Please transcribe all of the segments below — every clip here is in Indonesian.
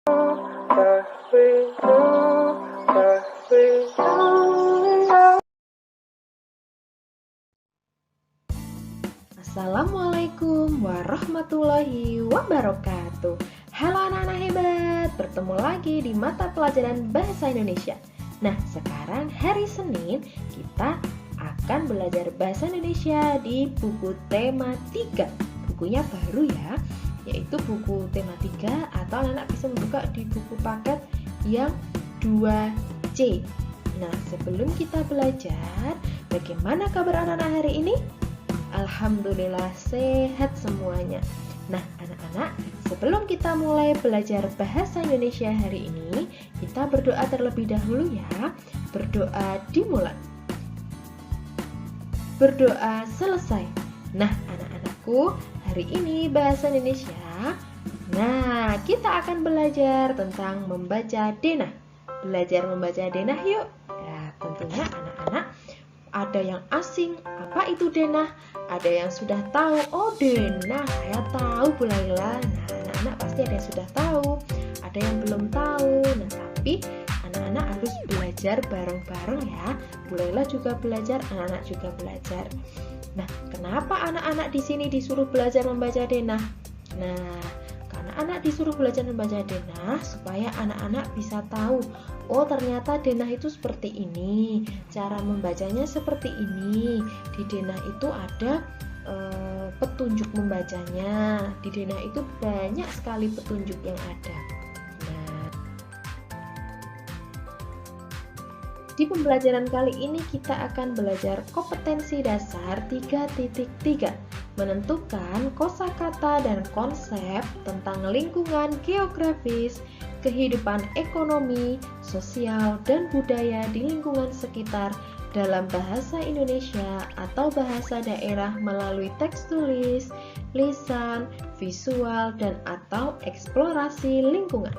Assalamualaikum warahmatullahi wabarakatuh. Halo anak-anak hebat, bertemu lagi di mata pelajaran Bahasa Indonesia. Nah, sekarang hari Senin kita akan belajar Bahasa Indonesia di buku tema 3. Bukunya baru ya, yaitu buku tema 3 atau anak-anak bisa membuka di buku paket yang 2C. Nah, sebelum kita belajar, bagaimana kabar anak-anak hari ini? Alhamdulillah sehat semuanya. Nah anak-anak, sebelum kita mulai belajar bahasa Indonesia hari ini, kita berdoa terlebih dahulu ya. Berdoa dimulai. Berdoa selesai. Nah anak-anakku, hari ini bahasa Indonesia. Nah kita akan belajar tentang membaca denah. Belajar membaca denah yuk. Ya tentunya anak-anak ada yang asing, apa itu denah? Ada yang sudah tahu, oh denah, saya tahu Bu Laila. Nah, anak-anak pasti ada yang sudah tahu, ada yang belum tahu. Nah, tapi anak-anak harus belajar bareng-bareng ya. Bu Laila juga belajar, anak-anak juga belajar. Nah, kenapa anak-anak di sini disuruh belajar membaca denah? Nah, karena anak disuruh belajar membaca denah supaya anak-anak bisa tahu, oh ternyata denah itu seperti ini, cara membacanya seperti ini. Di denah itu ada petunjuk membacanya. Di denah itu banyak sekali petunjuk yang ada. Nah, di pembelajaran kali ini kita akan belajar kompetensi dasar 3.3, menentukan kosakata dan konsep tentang lingkungan geografis, kehidupan ekonomi, sosial, dan budaya di lingkungan sekitar dalam bahasa Indonesia atau bahasa daerah melalui teks tulis, lisan, visual, dan atau eksplorasi lingkungan.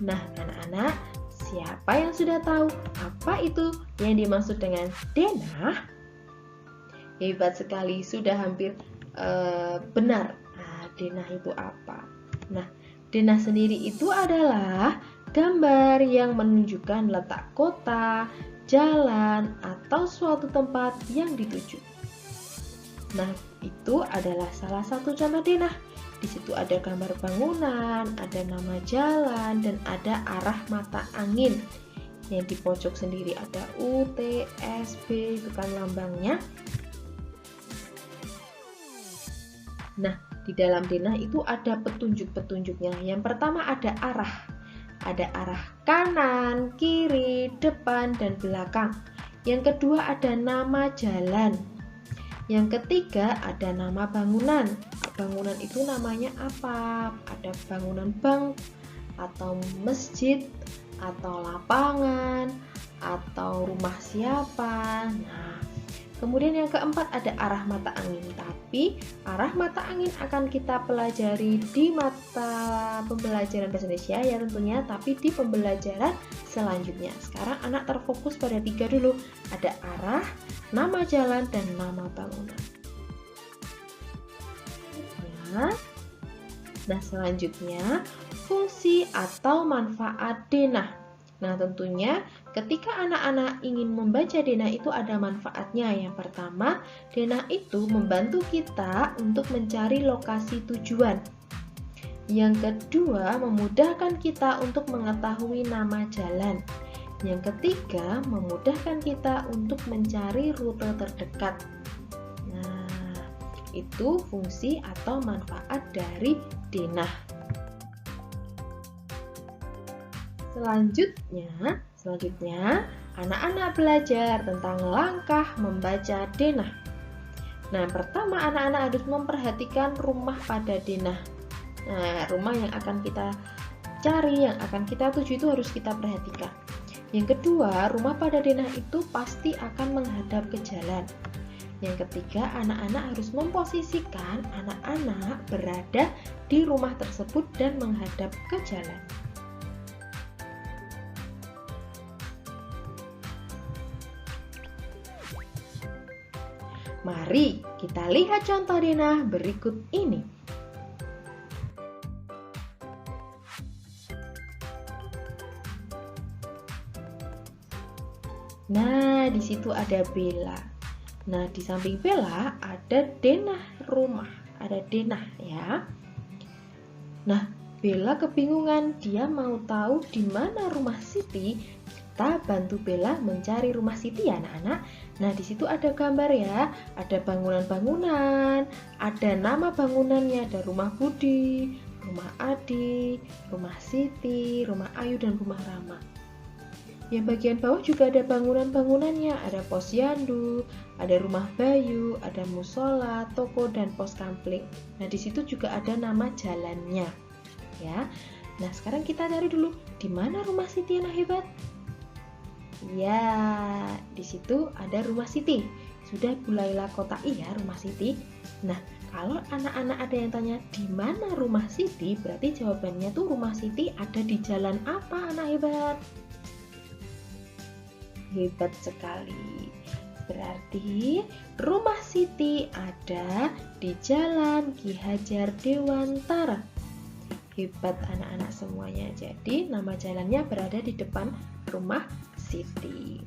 Nah, anak-anak, siapa yang sudah tahu apa itu yang dimaksud dengan denah? Hebat sekali, sudah hampir benar. Nah, denah itu apa? Nah, denah sendiri itu adalah gambar yang menunjukkan letak kota, jalan, atau suatu tempat yang dituju. Nah, itu adalah salah satu contoh denah. Di situ ada gambar bangunan, ada nama jalan, dan ada arah mata angin. Yang di pojok sendiri ada U, T, S, B, itu kan lambangnya. Nah, di dalam denah itu ada petunjuk-petunjuknya. Yang pertama ada arah. Ada arah kanan, kiri, depan, dan belakang. Yang kedua ada nama jalan. Yang ketiga ada nama bangunan. Bangunan itu namanya apa? Ada bangunan bank, atau masjid, atau lapangan, atau rumah siapa. Nah, kemudian yang keempat ada arah mata angin. Tapi arah mata angin akan kita pelajari di mata pembelajaran bahasa Indonesia ya tentunya, tapi di pembelajaran selanjutnya. Sekarang anak terfokus pada 3 dulu. Ada arah, nama jalan, dan nama bangunan. Nah, selanjutnya fungsi atau manfaat denah. Nah, tentunya ketika anak-anak ingin membaca denah itu ada manfaatnya. Yang pertama, denah itu membantu kita untuk mencari lokasi tujuan. Yang kedua, memudahkan kita untuk mengetahui nama jalan. Yang ketiga, memudahkan kita untuk mencari rute terdekat. Nah, itu fungsi atau manfaat dari denah. Selanjutnya, anak-anak belajar tentang langkah membaca denah. Nah, pertama anak-anak harus memperhatikan rumah pada denah. Nah, rumah yang akan kita cari, yang akan kita tuju itu harus kita perhatikan. Yang kedua, rumah pada denah itu pasti akan menghadap ke jalan. Yang ketiga, anak-anak harus memposisikan anak-anak berada di rumah tersebut dan menghadap ke jalan. Mari kita lihat contoh denah berikut ini. Nah, di situ ada Bella. Nah, di samping Bella ada denah rumah, ada denah ya. Nah, Bella kebingungan, dia mau tahu di mana rumah Siti. Kita bantu Bella mencari rumah Siti ya anak-anak. Nah, di situ ada gambar ya, ada bangunan-bangunan, ada nama bangunannya, ada rumah Budi, rumah Adi, rumah Siti, rumah Ayu, dan rumah Rama. Yang bagian bawah juga ada bangunan-bangunannya, ada posyandu, ada rumah Bayu, ada musola, toko, dan pos kampling. Nah, di situ juga ada nama jalannya, ya. Nah, sekarang kita cari dulu di mana rumah Siti anak hebat. Ya, di situ ada rumah Siti. Sudah mulailah kotai ya rumah Siti. Nah, kalau anak-anak ada yang tanya di mana rumah Siti, berarti jawabannya tuh rumah Siti ada di jalan apa anak hebat? Hebat sekali. Berarti rumah Siti ada di Jalan Ki Hajar Dewantara. Hebat anak-anak semuanya. Jadi nama jalannya berada di depan rumah Siti.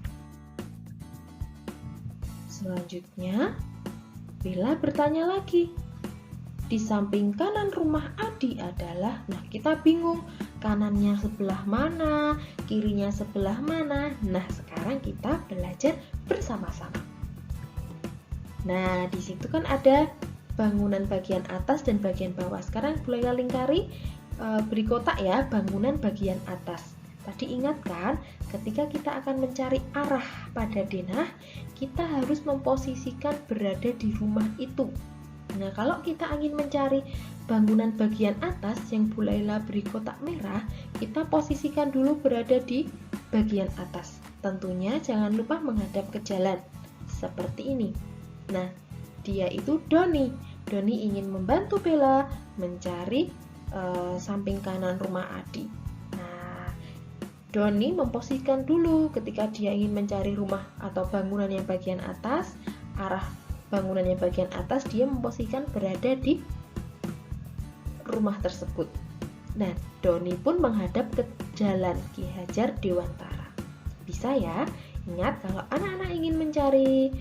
Selanjutnya, Bella bertanya lagi. Di samping kanan rumah Adi adalah, nah kita bingung kanannya sebelah mana, kirinya sebelah mana. Nah, sekarang kita belajar bersama-sama. Nah, di situ kan ada bangunan bagian atas dan bagian bawah. Sekarang bolehlah lingkari, beri kotak ya, bangunan bagian atas. Tadi ingat kan, ketika kita akan mencari arah pada denah, kita harus memposisikan berada di rumah itu. Nah, kalau kita ingin mencari bangunan bagian atas yang bolehlah beri kotak merah, kita posisikan dulu berada di bagian atas. Tentunya jangan lupa menghadap ke jalan, seperti ini. Nah, dia itu Doni. Doni ingin membantu Bella mencari samping kanan rumah Adi. Nah, Doni memposisikan dulu ketika dia ingin mencari rumah atau bangunan yang bagian atas, arah bangunan yang bagian atas dia memposisikan berada di rumah tersebut. Nah, Doni pun menghadap ke Jalan Ki Hajar Dewantara. Bisa ya? Ingat, kalau anak-anak ingin mencari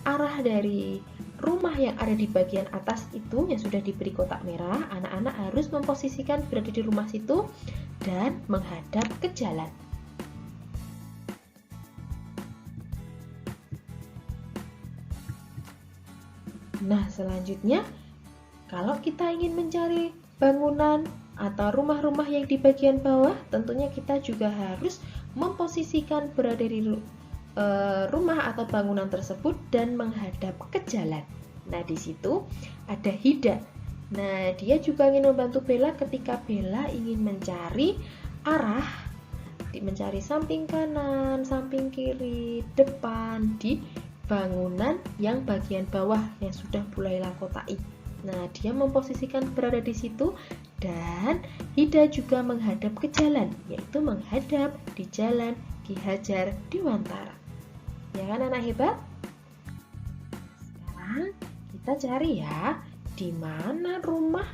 arah dari rumah yang ada di bagian atas itu yang sudah diberi kotak merah, anak-anak harus memposisikan berada di rumah situ dan menghadap ke jalan. Nah, selanjutnya, kalau kita ingin mencari bangunan atau rumah-rumah yang di bagian bawah, tentunya kita juga harus memposisikan berada di rumah atau bangunan tersebut dan menghadap ke jalan. Nah, di situ ada Hida. Nah, dia juga ingin membantu Bella ketika Bella ingin mencari arah, mencari samping kanan, samping kiri, depan di bangunan yang bagian bawah yang sudah mulailah kotai. Nah, dia memposisikan berada di situ dan Hida juga menghadap ke jalan, yaitu menghadap di Jalan Ki Hajar Dewantara. Ya kan anak hebat? Sekarang kita cari ya, di mana rumah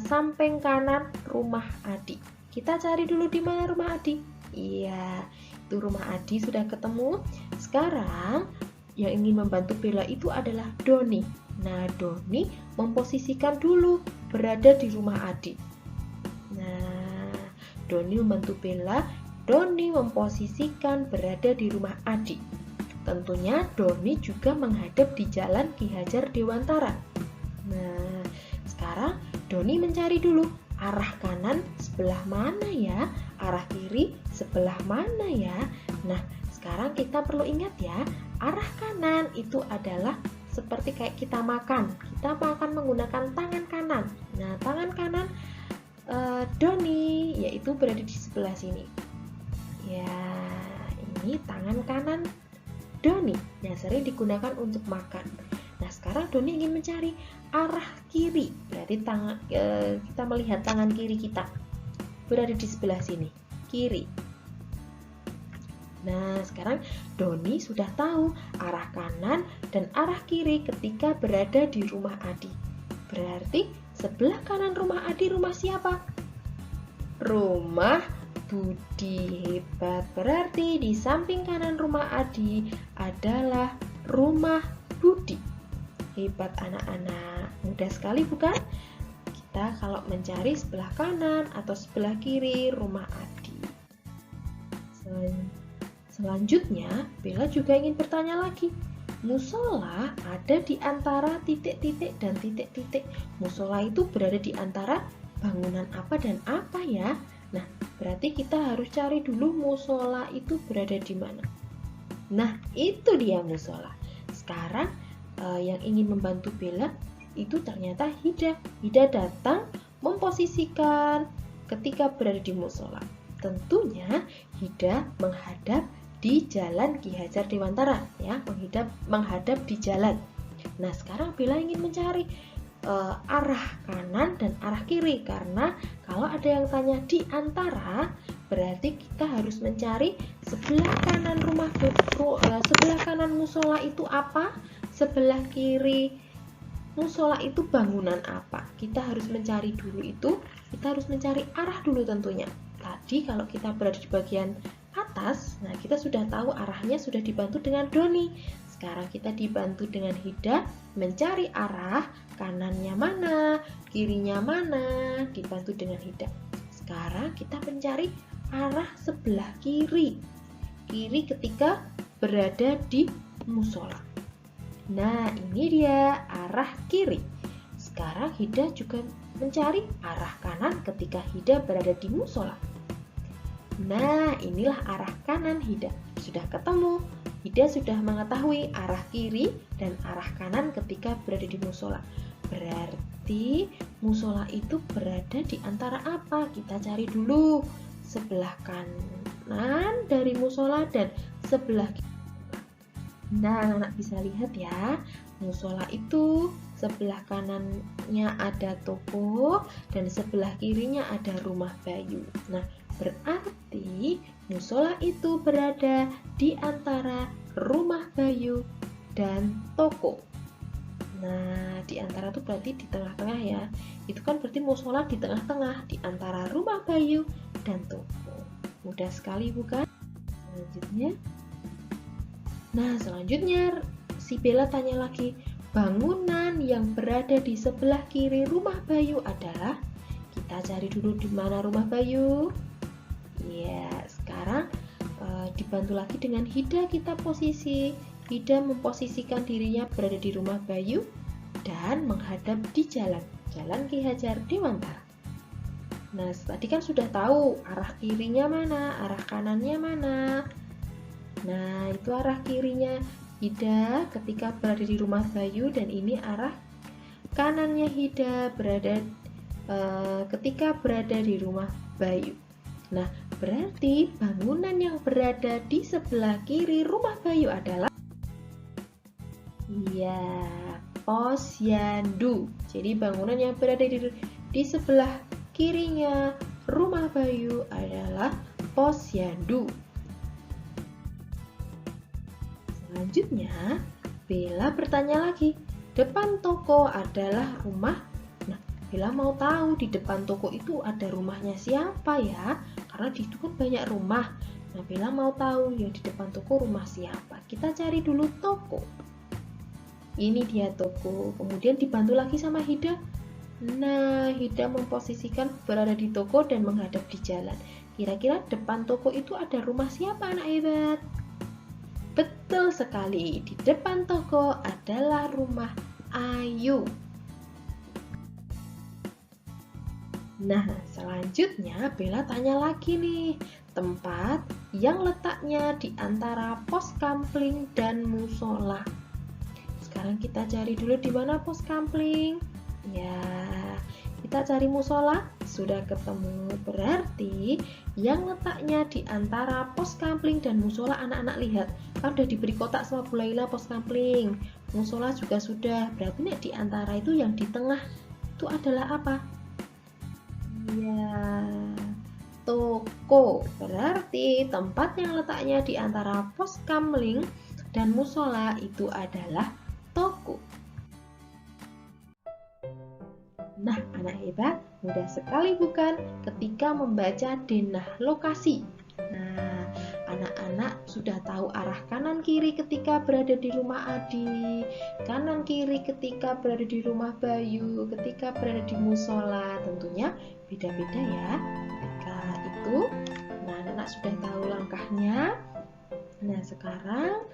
samping kanan rumah Adi. Kita cari dulu di mana rumah Adi. Iya, itu rumah Adi sudah ketemu. Sekarang yang ingin membantu Bella itu adalah Doni. Nah, Doni memposisikan dulu berada di rumah Adi. Nah, Doni membantu Bella. Doni memposisikan berada di rumah Adi. Tentunya Doni juga menghadap di Jalan Ki Hajar Dewantara. Nah, sekarang Doni mencari dulu arah kanan sebelah mana ya, arah kiri sebelah mana ya. Nah, sekarang kita perlu ingat ya, arah kanan itu adalah seperti kayak kita makan. Kita makan menggunakan tangan kanan. Nah, tangan kanan Doni yaitu berada di sebelah sini. Ya, ini tangan kanan Doni yang sering digunakan untuk makan. Nah, sekarang Doni ingin mencari arah kiri. Berarti kita melihat tangan kiri kita berada di sebelah sini, kiri. Nah, sekarang Doni sudah tahu arah kanan dan arah kiri ketika berada di rumah Adi. Berarti sebelah kanan rumah Adi rumah siapa? Rumah Budi, hebat. Berarti di samping kanan rumah Adi adalah rumah Budi. Hebat anak-anak. Mudah sekali bukan? Kita kalau mencari sebelah kanan atau sebelah kiri rumah Adi. Selanjutnya, Bella juga ingin bertanya lagi. Musola ada di antara titik-titik dan titik-titik. Musola itu berada di antara bangunan apa dan apa ya? Nah, berarti kita harus cari dulu musola itu berada di mana. Nah, itu dia musola. Sekarang yang ingin membantu Bella itu ternyata Hida. Hida datang memposisikan ketika berada di musola. Tentunya Hida menghadap di Jalan Ki Hajar Dewantara, ya, menghadap di jalan. Nah, sekarang Bella ingin mencari arah kanan dan arah kiri, karena kalau ada yang tanya di antara, berarti kita harus mencari sebelah kanan sebelah kanan musola itu apa, sebelah kiri musola itu bangunan apa. Kita harus mencari dulu itu, kita harus mencari arah dulu tentunya. Tadi kalau kita berada di bagian atas, nah kita sudah tahu arahnya sudah dibantu dengan Doni. Sekarang kita dibantu dengan Hida mencari arah, kanannya mana, kirinya mana, dibantu dengan Hida. Sekarang kita mencari arah sebelah kiri. Kiri ketika berada di musola. Nah, ini dia arah kiri. Sekarang Hida juga mencari arah kanan ketika Hida berada di musola. Nah, inilah arah kanan Hida. Sudah ketemu. Hida sudah mengetahui arah kiri dan arah kanan ketika berada di musola. Berarti musola itu berada di antara apa? Kita cari dulu. Sebelah kanan dari musola dan sebelah kiri. Nah, anak-anak bisa lihat ya. Musola itu sebelah kanannya ada toko dan sebelah kirinya ada rumah Bayu. Nah, berarti musola itu berada di antara rumah Bayu dan toko. Nah, di antara itu berarti di tengah-tengah ya. Itu kan berarti musola di tengah-tengah di antara rumah Bayu dan toko. Mudah sekali bukan? Selanjutnya si Bella tanya lagi, bangunan yang berada di sebelah kiri rumah Bayu adalah? Kita cari dulu di mana rumah Bayu. Ya, sekarang dibantu lagi dengan Hida kita posisi. Hida memposisikan dirinya berada di rumah Bayu dan menghadap di jalan Ki Hajar Dewantara. Nah, tadi kan sudah tahu arah kirinya mana, arah kanannya mana. Nah, itu arah kirinya Hida ketika berada di rumah Bayu, dan ini arah kanannya Hida ketika berada di rumah Bayu. Nah, berarti bangunan yang berada di sebelah kiri rumah Bayu adalah Posyandu. Jadi bangunan yang berada di sebelah kirinya rumah Bayu adalah Posyandu. Selanjutnya, Bella bertanya lagi, depan toko adalah rumah. Nah, Bella mau tahu di depan toko itu ada rumahnya siapa ya? Karena di situ kan banyak rumah. Nah, Bella mau tahu ya di depan toko rumah siapa. Kita cari dulu toko. Ini dia toko. Kemudian dibantu lagi sama Hida. Nah, Hida memposisikan berada di toko dan menghadap di jalan. Kira-kira depan toko itu ada rumah siapa anak hebat? Betul sekali, di depan toko adalah rumah Ayu. Nah, selanjutnya Bella tanya lagi nih, tempat yang letaknya di antara pos kampling dan musola. Sekarang kita cari dulu di mana pos kampling. Ya, kita cari musola, sudah ketemu. Berarti yang letaknya di antara pos kampling dan musola, anak-anak lihat, kan udah diberi kotak sama Bu Laila pos kampling. Musola juga sudah. Berarti nih di antara itu yang di tengah itu adalah apa? Ya, toko. Berarti tempat yang letaknya di antara pos kampling dan musola itu adalah toko. Nah, anak hebat, mudah sekali bukan ketika membaca denah lokasi. Nah, anak-anak sudah tahu arah kanan kiri ketika berada di rumah Adi, kanan kiri ketika berada di rumah Bayu, ketika berada di musola. Tentunya beda-beda ya. Ketika itu, nah anak-anak sudah tahu langkahnya. Nah, sekarang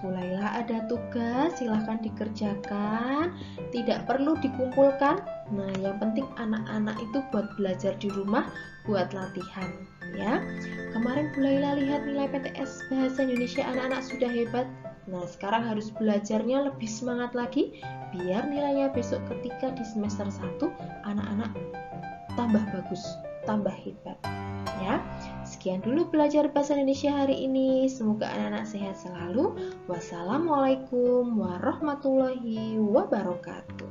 mulailah ada tugas, silahkan dikerjakan, tidak perlu dikumpulkan. Nah, yang penting anak-anak itu buat belajar di rumah, buat latihan ya. Kemarin mulailah lihat nilai PTS Bahasa Indonesia anak-anak sudah hebat. Nah, sekarang harus belajarnya lebih semangat lagi, biar nilainya besok ketika di semester 1 anak-anak tambah bagus, tambah hebat ya. Sekian dulu belajar bahasa Indonesia hari ini. Semoga anak-anak sehat selalu. Wassalamualaikum warahmatullahi wabarakatuh.